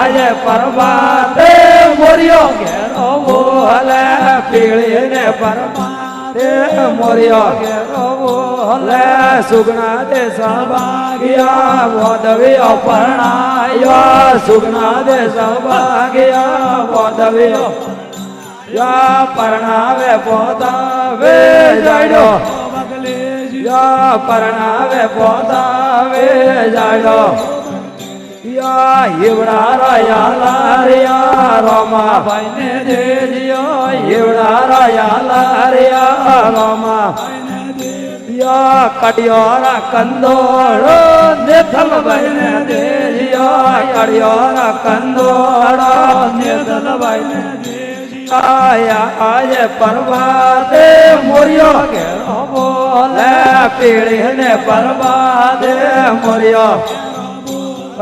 આજ પરમાતે મોર્યો ઘેરો બોલે પીળી ને પરમાતે મોર્યો ઘેરો બોલે સુગના દે સૌભાગ્યા વોદવ્યો પરણાયો સુગના દે સૌભાગ્યા વોદવ્યો યા પરણાવે પોતાવે જાડ્યો યા પરણાવે પોતાવે જાડ્યો યા હિવડા રાયા લારિયા રોમા ભાઈ ને દેજિયો હિવડા રાયા લારિયા રોમા યા કડિયોરા કંદોળો નેથલ ભાઈ ને દેજિયો કડિયોરા કંદોળો નેથલ ભાઈ ને આયા આજે પરવાદે મોર્યો ઘેરો બોલે પીળી ને પરવાદે મોર્યો